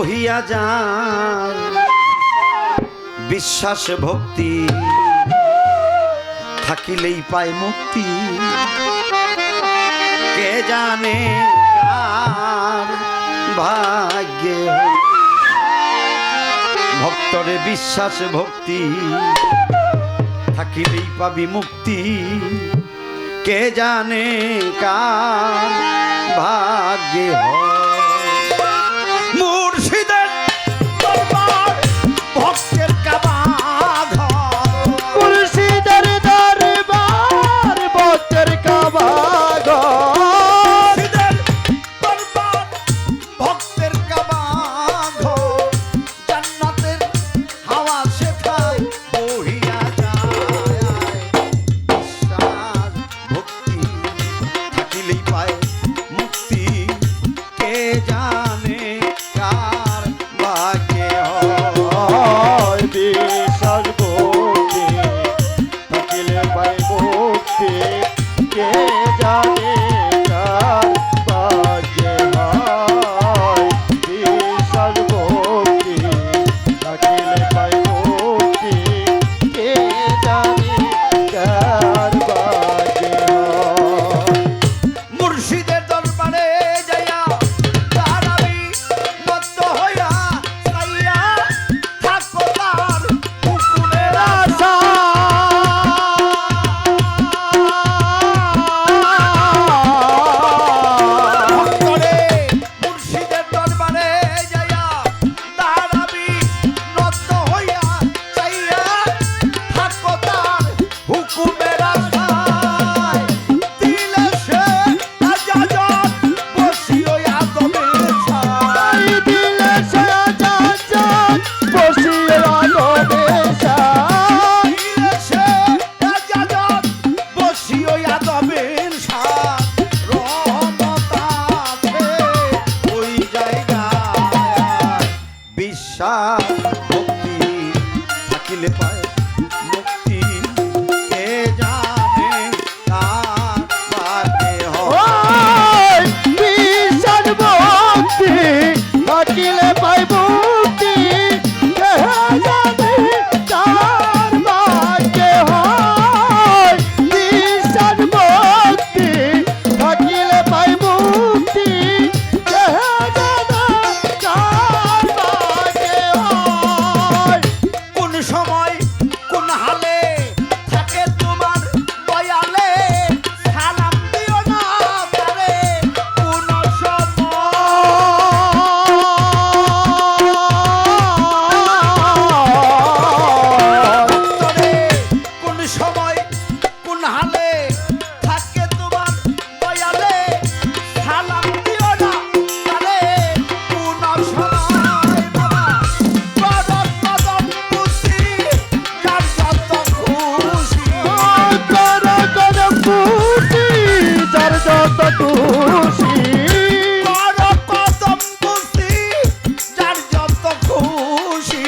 বহিয়া যায় বিশ্বাস ভক্তি থাকিলেই পায় মুক্তি কে জানে কার ভাগ্যে ভক্তরে বিশ্বাস ভক্তি থাকিলেই পাবি মুক্তি কে জানে কার ভাগ্যে মুর্শিদের দরবার ভক্তের কাবাঘর মুর্শিদের দরবার ভক্তের কাবাঘর দরবার ভক্তের কাবাঘর জান্নাতের হাওয়া সেখায় বহিয়া যায় বিশ্বাস ভক্তি থাকিলেই পায় মুক্তি কে জানে কার ভাগ্যে হয় বিশ্বাস ভক্তি থাকিলে পাই মুক্তি কে জানে কার ভাগ্যে হয় বিশ্বাস ভক্তি থাকিলে পাই মুক্তি কে জানে কার ভাগ্যে হয় মুর্শিদের দরবারে যাইয়া দাঁড়াবি নত হইয়া চাইয়া থাকো তার হুকুমের আশা ভক্তরে মুর্শিদের দরবারে যাইয়া দাঁড়াবি নত হইয়া চাইয়া থাকো তার হুকুমের আশায় দিলে সে আজাজত বসিও আদমের ছায় দিলে সে আজাজত বসিয়ে আদমের ছায় দিলে সে আজাজত বসিও আদমের ছায় রহমত আছে ওই জায়গায় বিশ্বাস ভক্তি থাকিলে পায় মুক্তি কে জানে কার ভাগ্যে হয় বিশ্বাস ভক্তি থাকিলে পাই মুক্তি কে জানে কার ভাগ্যে হয় বিশ্বাস ভক্তি থাকিলে পাই মুক্তি কে জানে কার ভাগ্যে হয় কোন সময় কোন হালে থাকে তোমার দয়ালে সালাম দিও না তারে কোন সময় কোন সময় কোন হালে থাকে তোমার দয়ালে সালাম দিও না তারে কোন সময় বাবা করত কদম খুশি যার যত খুশি কর কর খুশি যার যত খুশি কর কদম খুশি যার যত খুশি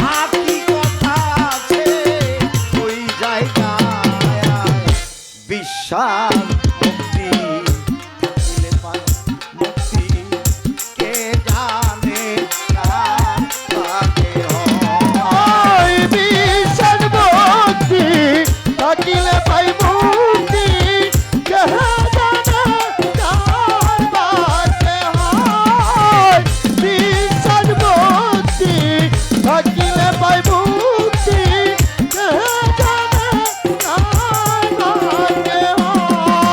হাতি কথা আছে ওই জায়গায় বিশ্বাস ভক্তি থাকিলে পায় মুক্তি কে জানে কার ভাগ্যে হয় ওই বিশ্বাস ভক্তি থাকিলে পাই মুক্তি কে জানে কার ভাগ্যে হয় বিশ্বাস ভক্তি থাকিলে পাই মুক্তি কে জানে কার ভাগ্যে হয়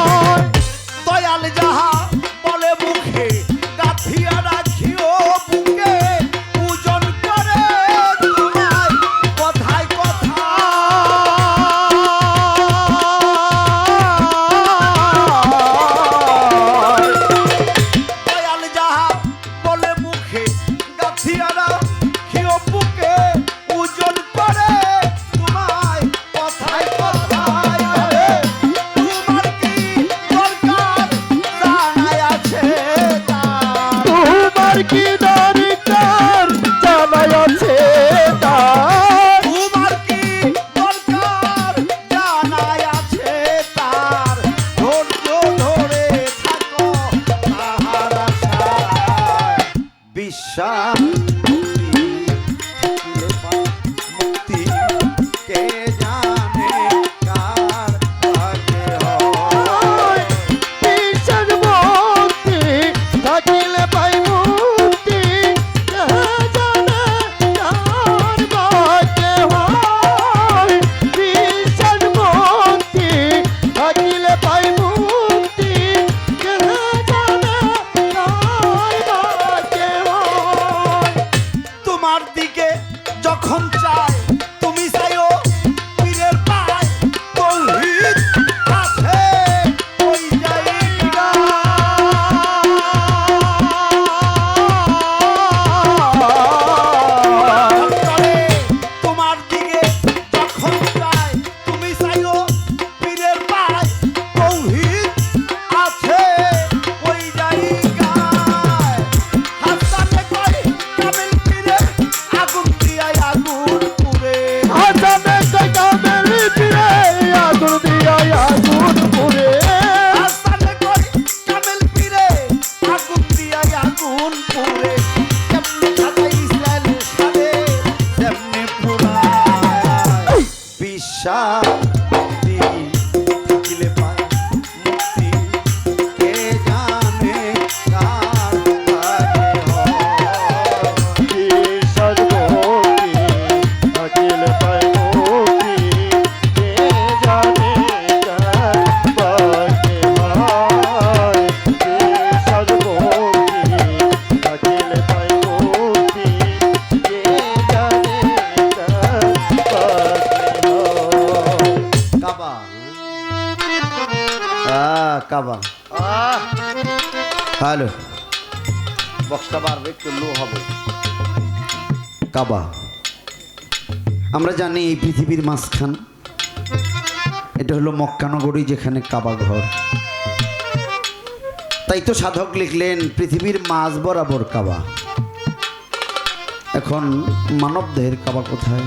কাবা আহ, হ্যালো বক্সটা বাড়বে, একটু লো হবে। কাবা আমরা জানি এই পৃথিবীর মাঝখান এটা হলো মক্কা নগরী, যেখানে কাবা ঘর। তাই তো সাধক লিখলেন পৃথিবীর মাঝ বরাবর কাবা। এখন মানব দেহের কাবা কোথায়?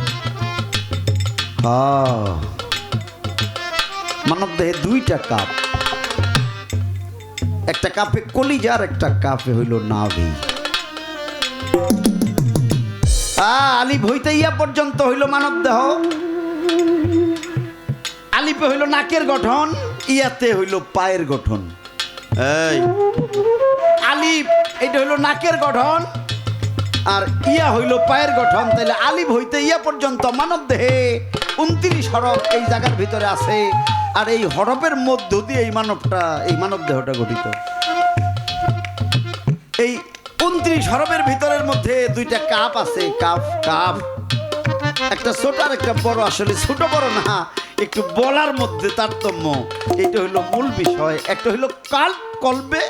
মানব দেহে দুইটা কাপ, একটা কাপে কলিজার, একটা কাপে হইল নাভি। আলিফ হইতে ইয়া পর্যন্ত হইল মানব দেহ, আলিফে হইল নাকের গঠন, ইয়াতে হইল পায়ের গঠন। এই আলিফ এটা হইল নাকের গঠন, আর ইয়া হইল পায়ের গঠন। তাইলে আলিফ হইতে ইয়া পর্যন্ত মানব দেহে 29 হরফ এই জায়গার ভিতরে আছে, আর এই হরফের মধ্য দিয়ে এই মানব দেহটা গঠিত। এই 29 হরফের ভিতরের মধ্যে দুইটা কাপ আছে, কাপ একটা ছোট আর একটা বড়। আসলে ছোট বড় না, একটু বলার মধ্যে তারতম্য। এটা হইল মূল বিষয়। একটা হইল কলবে,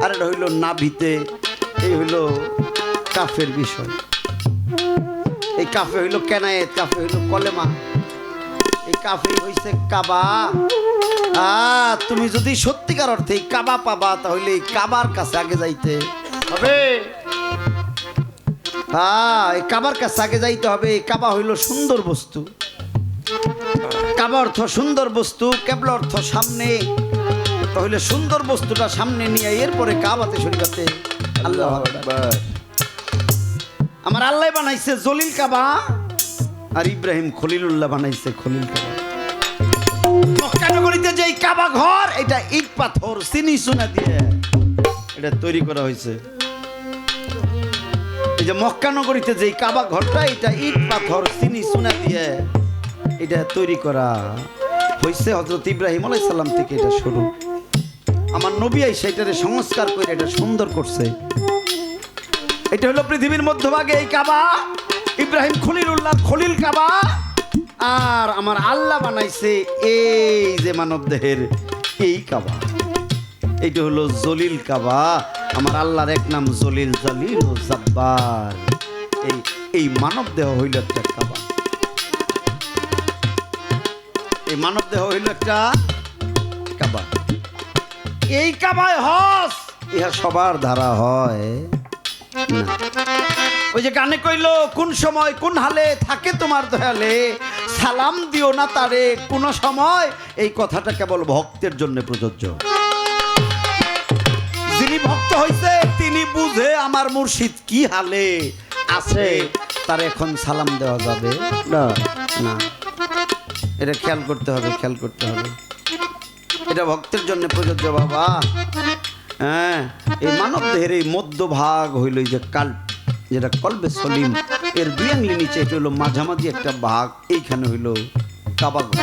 আর এটা হইল নাভিতে। এই হইল কাফের বিষয়। এই কাফে হইল কেনায়েত, কাফে হইল কলেমা, এই কাফে হইছে কাবা। তুমি যদি সত্যিকার অর্থে এই কাবা পাবা, তাহলে এই কাবার কাছে আগে যাইতে হবে। এই কাবার কাছে আগে যাইতে হবে। এই কাবা হইল সুন্দর বস্তু। কাবা অর্থ সুন্দর বস্তু, কেবলা অর্থ সামনে। তাহলে সুন্দর বস্তুটা সামনে নিয়ে এরপরে কাবাতে শরীফাতে আল্লাহু আকবার। আমার আল্লাহ বানাইছে জলিল কাবা, আর ইব্রাহিম খলিলুল্লাহ বানাইছে খলিল কাবা। মক্কা নগরীতে যে কাবা ঘর, এটা ইট পাথর চিনি সোনা দিয়ে এটা তৈরি করা হয়েছে। এই যে মক্কা নগরীতে যে কাবা ঘরটা, এটা ইট পাথর চিনি সোনা দিয়ে এটা তৈরি করা হয়েছে। হযরত ইব্রাহিম আলাইহিস সালাম থেকে এটা শুরু। আমার নবী আই সেটারে সংস্কার করে এটা সুন্দর করছে। এটা হলো পৃথিবীর মধ্যভাগে এই কাবা, ইব্রাহিম খলিলুল্লাহ খলিল কাবা। আর আমার আল্লাহ বানাইছে এই যে মানব দেহের এই কাবা, এইটা হলো জলিল কাবা। আমার আল্লাহর এক নাম জলিল, জালিল ও জাব্বার। এই মানব দেহ হইল একটা কাবা। এই মানব দেহ হইল একটা কাবা। এই কাবায় হজ, ইহা সবার ধারা হয় না। ওই যে গানে কইলো, কোন সময় কোন হালে থাকে তোমার দয়ালে, সালাম দিও না তারে কোন সময়। এই কথাটা কেবল ভক্তের জন্য প্রযোজ্য। যিনি ভক্ত হইছে তিনি বুঝে আমার মুর্শিদ কি হালে আছে, তার এখন সালাম দেওয়া যাবে না। না, এটা খেয়াল করতে হবে, খেয়াল করতে হবে। এটা ভক্তের জন্য প্রযোজ্য বাবা। হ্যাঁ, এই মানব দেহের এই মধ্যভাগ হইল এই যে কাল, যেটা কলবে সলিম, এর 2 আঙ্গুলি নিচে এটা হইল মাঝামাঝি একটা ভাগ। এইখানে হইল কাবা ঘর।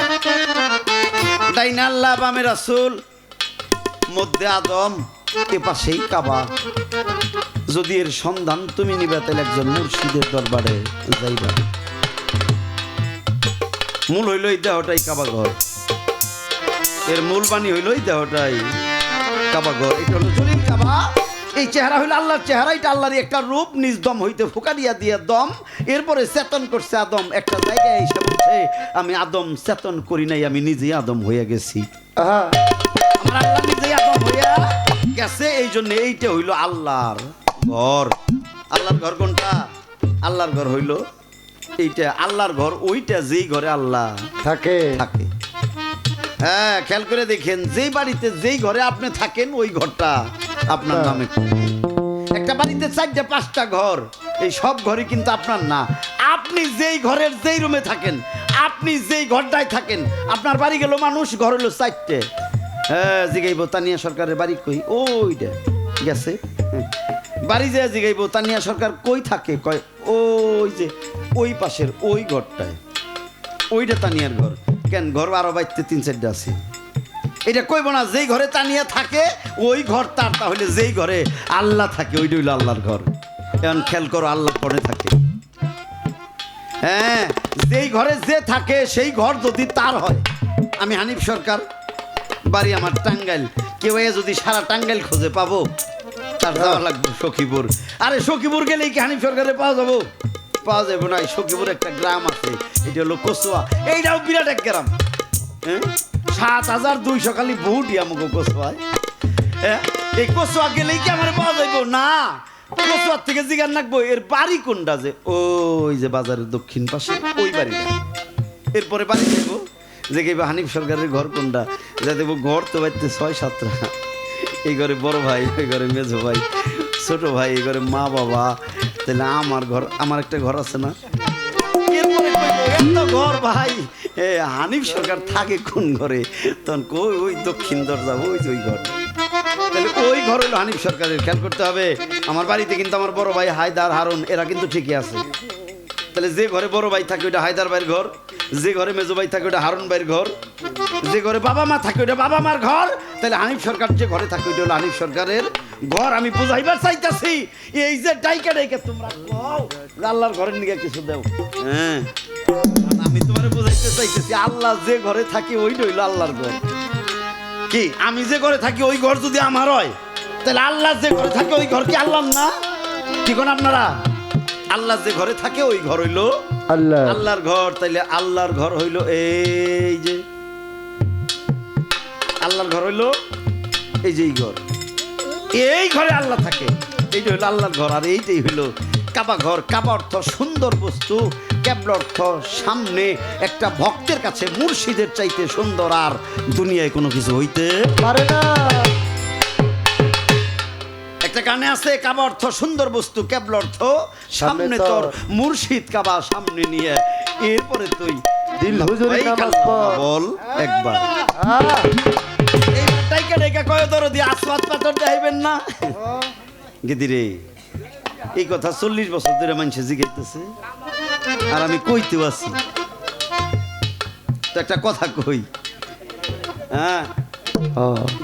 ডাইনে আল্লাহ, বামে রাসূল, মধ্যে আদম, এ পাশেই কাবা। যদি এর সন্ধান তুমি নিবে, তাহলে একজন মুর্শিদের দরবারে যাইবা। মূল হইল এই দেহটাই কাবা ঘর। এর মূল বাণী হইল এই দেহটাই কাবা ঘর। এটা হলো জলিল কাবা। এই চেহারা হইল আল্লাহর চেহারা। এটা আল্লাহর একটা রূপ। নিজ দম হইতে ফুকারিয়া দিয়ে দম, এরপরে চেতন করছে আদম। একটা জায়গায় এসে বলছে, আমি আদম চেতন করি নাই, আমি নিজেই আদম হয়ে গেছি। আমার আল্লাহ নিজেই আদম হইয়া গেছে। এই জন্য এইটা হইল আল্লাহর ঘর। আল্লাহর ঘর কোনটা? আল্লাহর ঘর হইল এইটা। আল্লাহর ঘর ওইটা যেই ঘরে আল্লাহ থাকে থাকে। হ্যাঁ, খেয়াল করে দেখেন, যেই বাড়িতে যেই ঘরে আপনি থাকেন ওই ঘরটা আপনার নামে। একটা বাড়িতে 4টা 5টা ঘর, এই সব ঘরই কিন্তু আপনার না। আপনি যেই ঘরের যেই রুমে থাকেন, আপনি যেই ঘরটায় থাকেন, আপনার বাড়ি গেল মানুষ, ঘর হলো 4টে। হ্যাঁ, জিগাইব তানিয়া সরকারের বাড়ি কই? ওইটা গেছে। বাড়ি যায় জিগাইব তানিয়া সরকার কই থাকে? কয় ওই যে ওই পাশের ওই ঘরটায়, ওইটা তানিয়ার ঘর। কেন, ঘর আরো বাইতে 3-4টা আছে। এটা কইব না যেই ঘরে তানিয়া থাকে ওই ঘর তার। তাহলে যেই ঘরে আল্লাহ থাকে ওইটা হইল আল্লাহর ঘর। এখন খেয়াল করো, আল্লাহ পরে থাকে। হ্যাঁ, যেই ঘরে যে থাকে সেই ঘর যদি তার হয়। আমি হানিফ সরকার বাড়ি আমার টাঙ্গাইল, কেউ এ যদি সারা টাঙ্গাইল খোঁজে পাবো, তার যাওয়া লাগবে সখীপুর। আরে সখীপুর গেলেই কি হানিফ সরকারে পাওয়া যাবো? পাওয়া যাবে না। সখীপুর একটা গ্রাম আছে, এটা হলো কচুয়া। এইটাও বিরাট এক গ্রাম, হ্যাঁ ৭,২০০ খালি ভোট আমাকে কচুয়ায়। হ্যাঁ এই কচুয়া গেলেই কি আমার পাওয়া যাইব? না, কচুয়ার থেকে জিজ্ঞাসা রাখবো এর বাড়ি কোনটা, যে ওই যে বাজারের দক্ষিণ পাশে ওই বাড়িটা। এরপরে বাড়ি যাইব, যে গেবে হানিফ সরকারের ঘর কোনটা, যা দেবো ঘর তো বাড়িতে ৬-৭টা। এই ঘরে বড় ভাই, ওই ঘরে মেজো ভাই, ছোট ভাই, এই ঘরে মা বাবা। তাহলে আমার ঘর, আমার একটা ঘর আছে না? এরপরে কইবো, এত ঘর ভাই, হানিফ সরকার থাকে কোন ঘরে? তখন কই ওই দক্ষিণ দরজা, ওই যে ওই ঘর। তাহলে ওই ঘর হলো হানিফ সরকারের। খেয়াল করতে হবে, আমার বাড়িতে কিন্তু আমার বড় ভাই হায়দার, হারুন এরা কিন্তু ঠিকই আছে। তাহলে যে ঘরে বড় ভাই থাকে ওইটা হায়দার ভাইয়ের ঘর, যে ঘরে মেজো ভাই থাকে ওইটা হারুন ভাইয়ের ঘর, যে ঘরে বাবা মা থাকে ওইটা বাবা মার ঘর। তাহলে হানিফ সরকার যে ঘরে থাকে ওইটা হলো হানিফ সরকারের ঘর। আমি বুঝাইবার চাইতাছি, এই যে ডাইকা ডাইকা তোমরা কও আল্লাহর ঘরের নিকে কিছু দাও, হ্যাঁ আমি তোমার বুঝাইতে চাইতেছি, আল্লাহ যে ঘরে থাকে ওইটা হইলো আল্লাহর ঘর। কি আমি যে ঘরে থাকি ওই ঘর যদি আমার হয়, তাহলে আল্লাহ যে ঘরে থাকে ওই ঘর কি আল্লাহর না? ঠিক না আপনারা? আল্লাহ যে ঘরে থাকে ওই ঘর হইলো আল্লাহর ঘর। তাইলে আল্লাহর ঘর হইলো এই যে, আল্লাহর ঘর হইলো এই যে এই ঘর, এই ঘরে আল্লাহ থাকে, এইটা হইলো আল্লাহর ঘর। আর এইটাই হইলো কাবা ঘর। কাবা অর্থ সুন্দর বস্তু, কেবল অর্থ সামনে একটা ভক্তের কাছে মুর্শিদের চাইতে সুন্দর আর দুনিয়ায় কোনো কিছু হইতে পারে না। একটা গানে আছে, কাবা অর্থ সুন্দর বস্তু, কেবল অর্থ সামনে তোর মুর্শিদ কাবা সামনে নিয়ে, এরপরে তুই দিল হুজুরি নামাজ বল একবার। এই টাইকা টাইকা কয় ধরো দিয়ে আসওয়াত পাথর দেখাইবেন না গেদিরে। এই কথা 40 বছর ধরে মানুষে জিজ্ঞাসা, আর আমি কইতেও আছি। তো একটা কথা কই, হ্যাঁ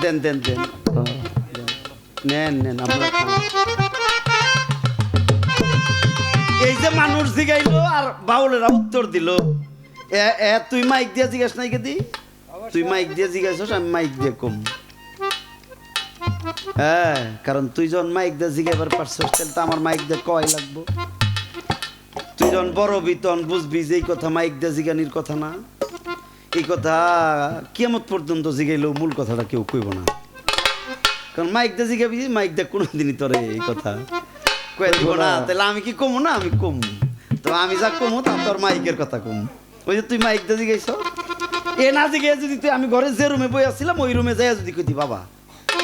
দেন দেন দেন নেন নেন আপনারা। এই যে মানুষ জিগাইলো আর বাউলেরা উত্তর দিল, তুই মাইক দিয়ে জিজ্ঞাসা নাই কেদি? তুই মাইক দিয়ে জিজ্ঞাসা, আমি মাইক দিয়ে কম। হ্যাঁ, কারণ তুই যখন মাইক দিয়ে জিগাইবার পারছিস, তাহলে তো আমার মাইক দিয়ে কয় লাগবো। তুই যখন বড় বিতন বুঝবি যে এই কথা মাইক দিয়ে জিগানির কথা না। এই কথা কিয়ামত পর্যন্ত জিগাইলেও মূল কথাটা কেউ কইব না, কারণ মাইক দিয়ে জিগাবি, মাইক দিয়ে কোনোদিনই তোরে এই কথা কয়ে দিব না। তাহলে আমি কি কমু না? আমি কম। তো আমি যা কমু তা তোর মাইকের কথা কম। ওই যে তুই মাইক দিয়ে জিগাইছ, এ না জিগাই যদি তুই, আমি ঘরে যে রুমে বই আসছিলাম ওই রুমে যাই যদি কইতি, বাবা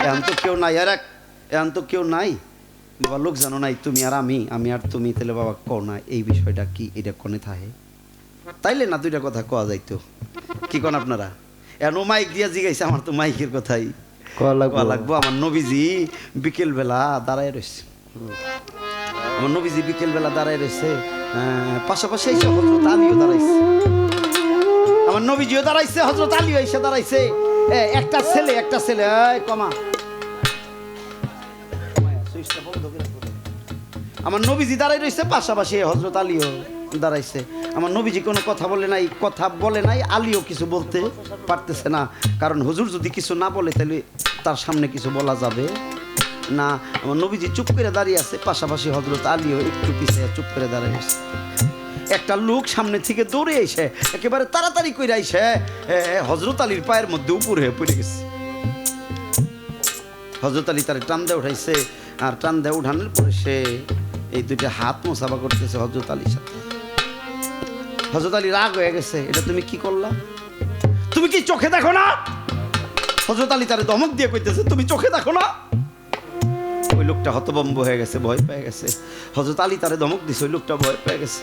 এখন তো কেউ নাই, আর এখন তো কেউ নাই বাবা, লোক জানো নাই, তুমি আর আমি, আমি আর তুমি, তাহলে বাবা কও না এই বিষয়টা কি, এটা কোনে থাহে, তাইলে না দুইটা কথা কোয়া যাইতো। কি কোন আপনারা? এখন ও মাইক দিয়া জিগাইছে, আমার তো মাইকের কথাই কোয়া লাগবো। আমার নবীজি বিকেল বেলা দাঁড়ায় রয়েছে, আমার নবীজি বিকেল বেলা দাঁড়ায় রয়েছে, পাশাপাশি এসে হযরত আলীও দাঁড়াইছে, আমার নবীজিও দাঁড়াইছে, হযরত আলীও এসে দাঁড়াইছে। একটা ছেলে কমা, আমার নবীজি দাঁড়াই রয়েছে, পাশাপাশি হযরত আলীও দাঁড়াইছে। আমার নবীজি কোনো কথা বলে নাই, আলীও কিছু বলতে পারতেছে না, কারণ হুজুর যদি কিছু না বলে তাহলে তার সামনে কিছু বলা যাবে না। আমার নবীজি চুপ করে দাঁড়িয়ে আছে, পাশাপাশি হযরত আলীও একটু পিছিয়ে চুপ করে দাঁড়িয়ে আছে। একটা লোক সামনে থেকে দৌড়ে এসে একেবারে তাড়াতাড়ি করে আইসে হযরত আলীর পায়ের মধ্যে উপরে হয়ে পড়ে গেছে। হযরত আলী তারে টান দিয়ে উঠাইছে, আর টান দিয়ে উঠানোর পরে সে এই দুইটা হাত মোসাফা করতেছে হযরত আলীর সাথে। হযরত আলী রাগ হয়ে গেছে, এটা তুমি কি করলা? তুমি কি চোখে দেখো না? হযরত আলী তারে ধমক দিয়ে কইতেছে, তুমি চোখে দেখো না? ওই লোকটা হতভম্ব হয়ে গেছে, ভয় পেয়ে গেছে। হযরত আলী তারে ধমক দিছে, ওই লোকটা ভয় পেয়ে গেছে।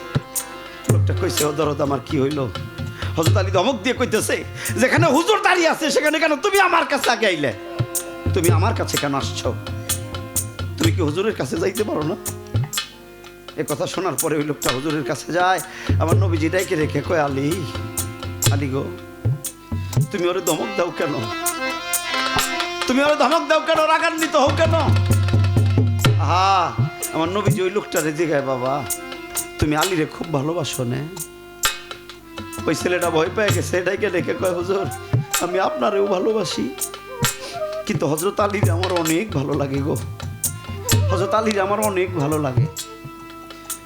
লোকটা কইছে, ও দরদ আমার কি হইলো? হযরত আলী ধমক দিয়ে কইতেছে, যেখানে হুজুর দাঁড়িয়ে আছে সেখানে কেন তুমি আমার কাছে আগে আইলে? তুমি আমার কাছে কেন আসছো? তুমি কি হুজুরের কাছে যাইতে পারো না? এ কথা শোনার পরে ওই লোকটা হুজুরের কাছে যায়, আমার নবীজি ডাইকে রেখে কয়, আলী আলী গো, তুমি ওরে ধমক দাও কেন? তুমি ওরে ধমক দাও কেন? রাগান্বিত হও কেন? হা, আমার নবীজি ওই লোকটারে জিগায়, বাবা তুমি আলীরে খুব ভালোবাসো না? ওই ছেলেটা ভয় পেয়ে গেছে, ডাইকে রেখে কয়, হুজুর আমি আপনারেও ভালোবাসি, কিন্তু হযরত আলীর আমার অনেক ভালো লাগে গো। হযরত আলীর আমার অনেক ভালো লাগে।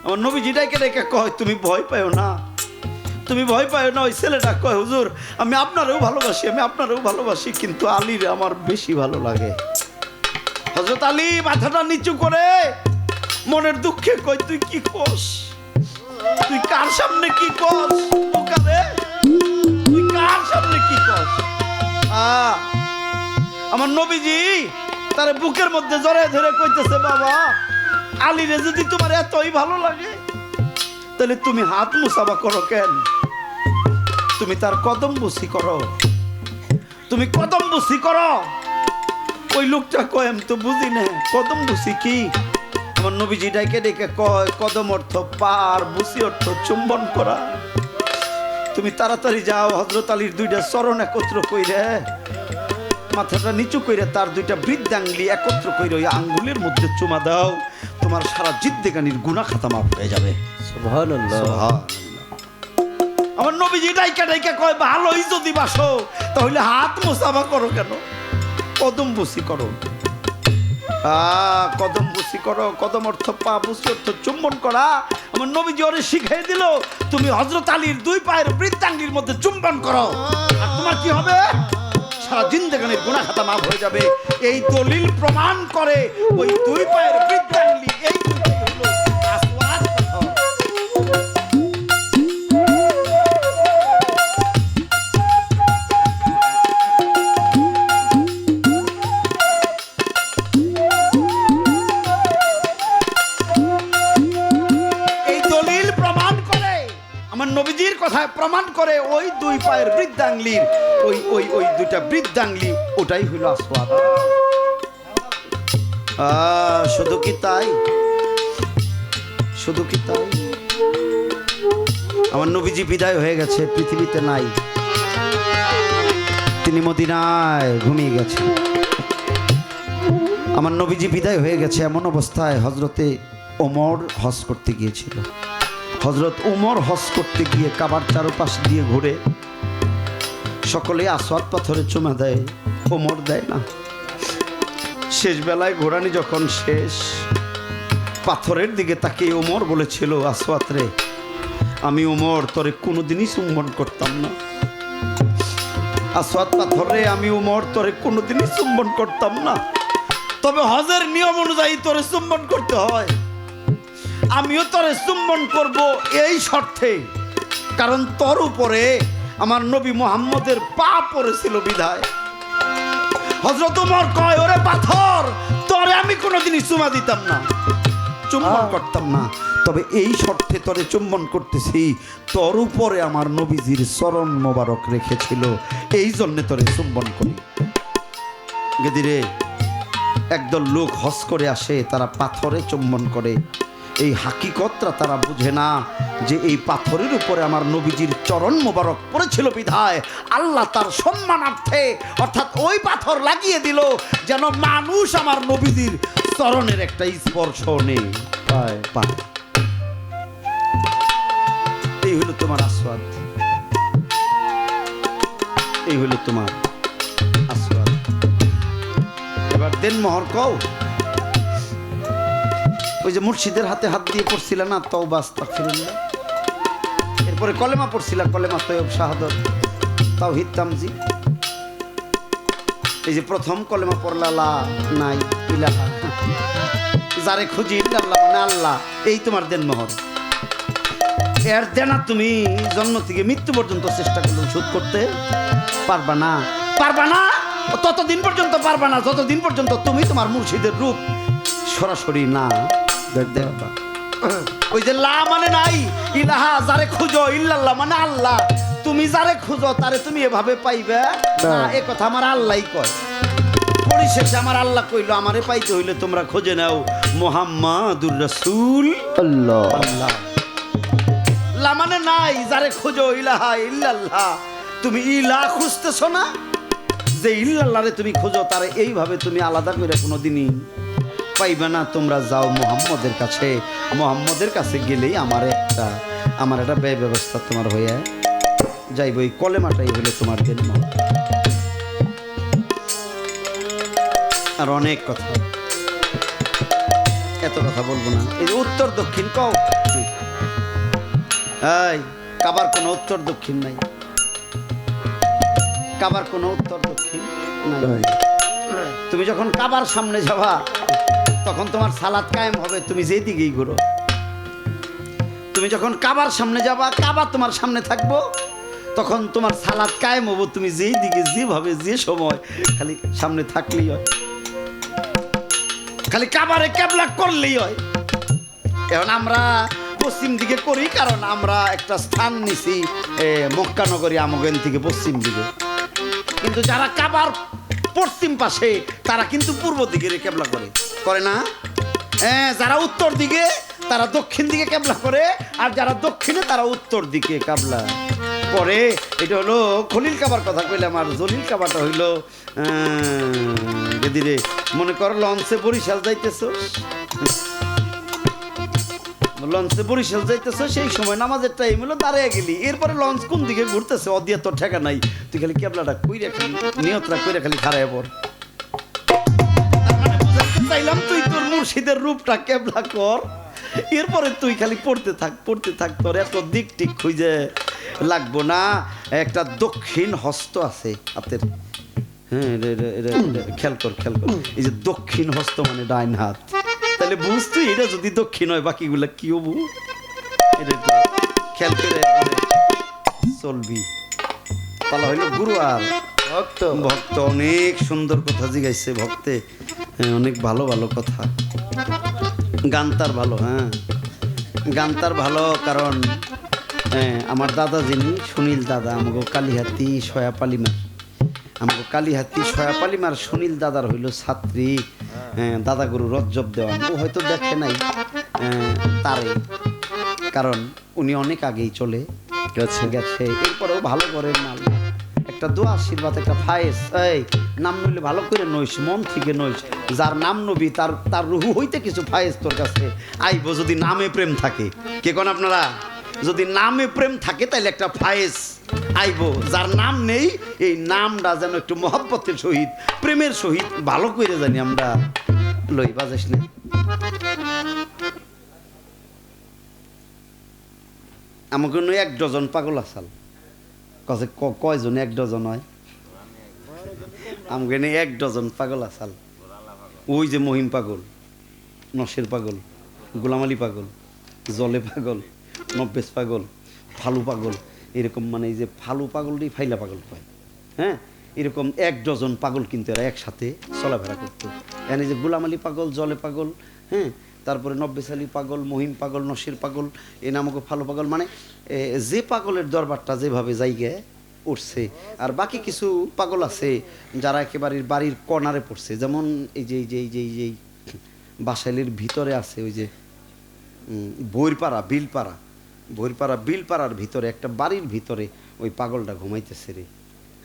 আমার নবীজি ডাইকে ডাইকে কয় তুমি ভয় পাও না, তুমি ভয় পাও না। ওই ছেলেটা কয় হুজুর আমি আপনারেও ভালোবাসি, আমি আপনারেও ভালোবাসি, কিন্তু আলীর আমার বেশি ভালো লাগে। হযরত আলী মাথাটা নিচু করে মনের দুঃখে কয় তুই কি কোস, তুই কার সামনে কি কোস, বোকারে তুই কার সামনে কি কোস। আমার নবীজি তার বুকের মধ্যে জড়ায় ধরে কইতেছে বাবা আলীরে যদি তোমার এতই ভালো লাগে তাহলে তুমি হাত মুসাফা করো কেন, তুমি তার কদম বুসি করো, তুমি কদম বুসি করো। ওই লোকটা কয় আমি তো বুঝি না কদম বুসি কি। আমার নবীজি ডাইকে ডেকে কয় কদম অর্থ পার, বুসি অর্থ চুম্বন করা। তুমি তাড়াতাড়ি যাও হযরত আলীর দুইটা চরণ একত্র কইরে মাথাটা নিচু কইরে তার দুইটা বৃদ্ধাঙ্গুলি একত্র কইরে ওই আঙ্গুলের মধ্যে চুমা দাও, তোমার সারা জিন্দেগানির গুনাহ খাতা মাফ হয়ে যাবে। সুবহানাল্লাহ। আমার নবীজি ডাইকা ডাইকা কয় ভালোই যদি বাসো তাহলে হাত মুসাফা করো কেন, কদম বুসি করো। কদম বুসি করো, কদম অর্থ পা, বুসি অর্থ চুম্বন করা। আমার নবীজি ওরে শিখিয়ে দিল তুমি হযরত আলীর দুই পায়ের বৃদ্ধাঙ্গুলির মধ্যে চুম্বন করো, আর তোমার কি হবে, সারা জিন্দেগানির গুনাহ খাতা মাফ হয়ে যাবে। এই দলিল প্রমাণ করে ওই দুই পায়ের বৃদ্ধাঙ্গুলি এই দুইটাই হলো আসওয়াদ পাথর। আমার নবীজির কথায় প্রমাণ করে ওই দুই পায়ের বৃদ্ধাঙ্গুলির ওই ওই ওই দুইটা বৃদ্ধাঙ্গুলি ওটাই হইল আসওয়াদ। শুধু কি তাই, শুধু কি তাই, আমার নবীজি বিদায় হয়ে গেছে, পৃথিবীতে নাই, তিনি মদিনায় ঘুমিয়ে গেছেন। আমার নবীজি বিদায় হয়ে গেছে এমন অবস্থায় হযরতে ওমর হজ করতে গিয়েছিল। হযরত উমর হজ করতে গিয়ে কাবার চারপাশ দিয়ে ঘুরে সকলে আসওয়াদ পাথরে চুমা দেয়, ওমর দেয় না। শেষ বেলায় ঘোরানি যখন শেষ, পাথরের দিকে তাকিয়ে ওমর বলেছিল আসওয়াদ রে আমি ওমর তোরে কোনোদিনই চুম্বন করতাম না, আসওয়াদ পাথর রে আমি ওমর তোরে কোনোদিনই চুম্বন করতাম না, তবে হজের নিয়ম অনুযায়ী তোরে চুম্বন করতে হয়, আমিও তোরে চুম্বন করব এই শর্তে, কারণ তোর উপরে আমার নবী মুহাম্মদের পা পড়েছিল বিধায়। হযরত ওমর কয় ওরে পাথর তোরে আমি কোনোদিনই চুমা দিতাম না, চুম্বন করতাম না, তবে এই শর্তে তোরে চুম্বন করতেছি তোর উপরে আমার নবীজির চরণ মোবারক রেখেছিল, এই জন্যে তোরে চুম্বন করি। গেদিরে একদল লোক হজ করে আসে, তারা পাথরে চুম্বন করে, এই হাকিকতটা তারা বুঝে না যে এই পাথরের উপরে আমার নবীজির চরণ মোবারক পড়েছিল বিধায় আল্লাহ তার সম্মানার্থে অর্থাৎ ওই পাথর লাগিয়ে দিল যেন মানুষ আমার নবীজির চরণের একটা স্পর্শ নেই পায়। এই হলো তোমার আসওয়াদ, এই হলো তোমার আসওয়াদ। এবার দেন মোহর কও, ওই যে মুর্শিদের হাতে হাত দিয়ে পড়ছিল না তওবা আস্তাগফিরুল্লাহ, এরপরে কলেমা পড়ছিল, কলেমা তয়ব শাহাদাত তাওহীদ তামজিদ, এই যে প্রথম কলেমা পড়লা লা নাই ইলাহা যারে খুঁজি ইল্লাল্লাহ মানে আল্লাহ, এই তোমার দেন মোহর। এর দেনা তুমি জন্ম থেকে মৃত্যু পর্যন্ত চেষ্টা করলে শোধ করতে পারবা না, পারবা না, ততদিন পর্যন্ত পারবা না যতদিন পর্যন্ত তুমি তোমার মুর্শিদের রূপ সরাসরি না দেখবা। ওই যে লা মানে নাই, ইলাহা যারে খুঁজো, ইল্লাল্লাহ মানে আল্লাহ, তুমি যারে খুঁজো তারে তুমি এভাবে পাইবে না, এ কথা আমার আল্লাহই কয়। পরিশেষে আমার আল্লাহ কইলো আমারে পাইতে হইলে তোমরা খুঁজে নাও মুহাম্মাদুর রাসূল আল্লাহ আল্লাহ। লা মানে নাই, যারে খুঁজো, ইলাহা ইল্লাল্লাহ, তুমি ইলা খুঁজতেছো না, যে ইল্লাল্লাহরে তুমি খুঁজো তারে এইভাবে তুমি আলাদা করে কোনোদিনই পাইবে না। তোমরা যাও মুহাম্মদের কাছে, মুহাম্মদের কাছে গেলেই আমার একটা ব্যয় ব্যবস্থা তোমার হয়ে যাইব। এই কলেমাটাই হলো তোমার জন্য। আর অনেক কথা, এত কথা বলবো না। এই যে উত্তর দক্ষিণ কও, এই কাবার কোনো উত্তর দক্ষিণ নাই, কাবার কোনো উত্তর দক্ষিণ নাই। তুমি যখন কাবার সামনে যাবা তখন তোমার সালাত কায়েম হবে তুমি যেই দিকেই ঘুরো। তুমি যখন কাবার সামনে যাবা, কাবা তোমার সামনে থাকবো, তখন তোমার সালাত কায়েম হবো তুমি যেই দিকে যেভাবে যে সময় খালি সামনে থাকলেই হয়, খালি কাবারে কেবলা করলেই হয়। এখন আমরা পশ্চিম দিকে করি কারণ আমরা একটা স্থান নিছি মক্কা নগরী আমগেন থেকে পশ্চিম দিকে, কিন্তু যারা কাবার পশ্চিম পাশে তারা কিন্তু পূর্ব দিকে কেবলা করে, করে না? হ্যাঁ, যারা উত্তর দিকে তারা দক্ষিণ দিকে কেবলা করে, আর যারা দক্ষিণে তারা উত্তর দিকে কাবলা করে। এটা হলো খলিল কাবার কথা কইলাম। আর জলিল কাবাটা হইল দিদিরে, মনে কর লঞ্চে বরিশাল যাইতেছ, লঞ্চে বরিশাল যাইতেছ, সেই সময় নামাজের টাইম হলো, দাঁড়িয়ে গেলি, এরপরে লঞ্চ কোন দিকে ঘুরতেছে অদিয়া তোর ঠেকা নাই, তুই খালি কেবলাটা কইরা খালি নিয়তরা কইরা খালি খারায় পর। চাইলাম তুই তোর মুর্শিদের রূপটা কেবলা কর, এরপরে তুই খালি পড়তে থাক পড়তে থাক, তোর এত দিক ঠিক খুঁজে লাগবো না। একটা দক্ষিণ হস্ত আছে হাতের, হ্যাঁ খেয়াল কর খেয়াল কর, এই যে দক্ষিণ হস্ত মানে ডাইন হাত, তাহলে বুঝ তুই এটা যদি দক্ষিণ হয় বাকিগুলা কি হবো, এটা খেয়াল করে চলবি। পালা হইল গুরু আর ভক্ত। ভক্ত অনেক সুন্দর কথা জিগাইছে ভক্তে, হ্যাঁ অনেক ভালো ভালো কথা, গান তার ভালো, হ্যাঁ গান তার ভালো। কারণ হ্যাঁ আমার দাদা যিনি সুনীল দাদা, আমাকে কালীহাতি সয়াপালিমার, আমাকে কালীহাতি সয়াপালিমার সুনীল দাদার হইল ছাত্রী দাদা গুরু রজ্জব দেওয়ান। ও হয়তো দেখে নাই তারে, কারণ উনি অনেক আগেই চলে গেছে, এরপরেও ভালো করে মাল একটা দোয়া আশীর্বাদ একটা ফায়েজ। এই নাম নইলে ভালো করে নইস, মন থেকে নইস, যার নাম নবী তার তার রুহু হইতে কিছু ফায়েজ তোর কাছে আইব, যদি নামে প্রেম থাকে। কে কোন আপনারা, যদি নামে প্রেম থাকে তাহলে একটা ফায়েজ আইব, যার নাম নেই এই নামটা যেন একটু মহব্বতের সহিত প্রেমের সহিত ভালো করে জানি আমরা লই। বাজাস না আমাকে নয় 1 ডজন পাগল আসাল কাছে, কয়জন 1 ডজন হয়? আমাকে নিয়ে 1 ডজন পাগল আসাল। ওই যে মহিম পাগল, নশের পাগল, গোলাম আলী পাগল, জলে পাগল, নব্বেশ পাগল, ফালু পাগল, এরকম মানে এই যে ফালু পাগলটাই ফাইলা পাগল কয়, হ্যাঁ এরকম 1 ডজন পাগল কিন্তু এরা একসাথে চলাফেরা করতো। এখানে যে গোলাম আলী পাগল, জলে পাগল, হ্যাঁ তারপরে নব্বেশ আলী পাগল, মহিম পাগল, নশির পাগল, এ নামক ফালু পাগল, মানে যে পাগলের দরবারটা যেভাবে জায়গায় উঠছে। আর বাকি কিছু পাগল আছে যারা একেবারে বাড়ির কর্নারে পড়ছে, যেমন এই যে এই যে এই যে এই যে বাসাইলের ভিতরে আছে ওই যে বইরপাড়া বিলপাড়া, বইরপাড়া বিলপাড়ার ভিতরে একটা বাড়ির ভিতরে ওই পাগলটা ঘুমাইতেছে রে।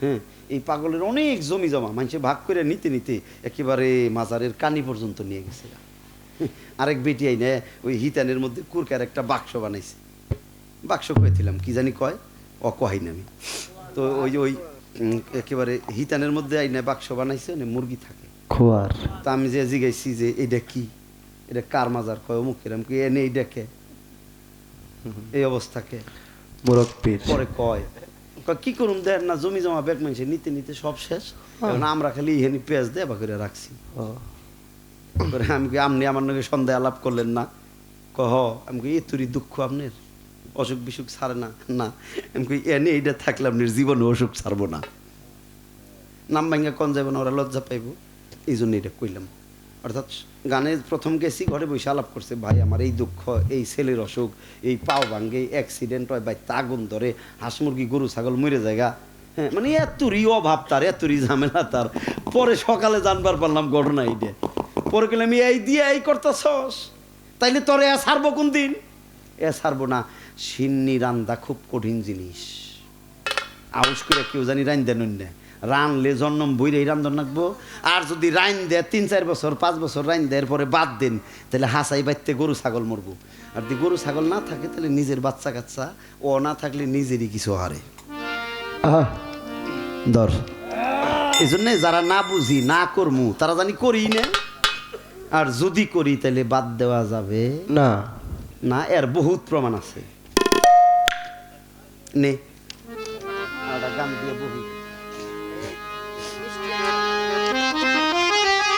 হ্যাঁ এই পাগলের অনেক জমি জমা মানুষে ভাগ করে নিতে নিতে একেবারে মাজারের কানি পর্যন্ত নিয়ে গেছে। আরেক বেটি আইনে ওই হিতানের মধ্যে কুরকার একটা বাক্স বানাইছে, বাক্স কয়েছিলাম কি জানি কয় ও কহাই না আমি, তো ওই যে ওই একেবারে হিতানের মধ্যে আইনে বাক্স বানাইছে, মুরগি থাকে খোয়ার। তা আমি যে জিগাইছি যে এটা কি, এটা কার মাজার? কয় অমুক কিরাম, কি এনে এই দেখে এই অবস্থাকে মুরব্বির। পরে কয় কি করুম দেন না, জমি জমা ব্যাগ মানুষে নিতে নিতে সব শেষ, আমরা খালি ইহানি পেঁয়াজ দিয়ে বা করে রাখছি। আমি কি আপনি আমার নাকি সন্ধ্যায় আলাপ করলেন না? কহ আমি কি এতুরি দুঃখ আপনার, অসুখ বিসুখ ছাড়ে না? না আমি কি এনে এইটা থাকলে আপনার জীবনে অসুখ ছাড়বো না, নাম ভাঙ্গা কন যাবো না, ওরা লজ্জা পাইব, এই জন্য এটা কইলাম। অর্থাৎ গানে প্রথম গেছি ঘরে বসে আলাপ করছে, ভাই আমার এই দুঃখ, এই ছেলের অসুখ, এই পাও ভাঙ্গে, অ্যাক্সিডেন্ট হয়, ভাই আগুন ধরে, হাঁস মুরগি গরু ছাগল মরে জায়গা, হ্যাঁ মানে এতরি অভাব তার, এতরি ঝামেলা তার। পরে সকালে জানবার পারলাম ঘটনা এইটা। পরে গেলাম এই দিয়ে এই করতেছস, তাইলে তোরে ছাড়বো কোন দিন? ছাড়বো না। সিন্নি রান্দা খুব কঠিন জিনিস, আউস করে কেউ জানি রান দেন না, রানলে জন্ম বইরেই রান্ধন রাখবো। আর যদি রাইন দেয় 3-4 বছর 5 বছর রাইন দেওয়ার পরে বাদ দেন, তাহলে হাসাই বাইতে গরু ছাগল মরবো। আর যদি গরু ছাগল না থাকে তাহলে নিজের বাচ্চা কাচ্চা, ও না থাকলে নিজেরই কিছু হারে। ধর এই জন্যে যারা না বুঝি না করমু তারা জানি করি না, আর যদি করি তাহলে বাদ দেওয়া যাবে না। না। এর বহুত প্রমাণ আছে। নে একটা গান দিয়ে বহি।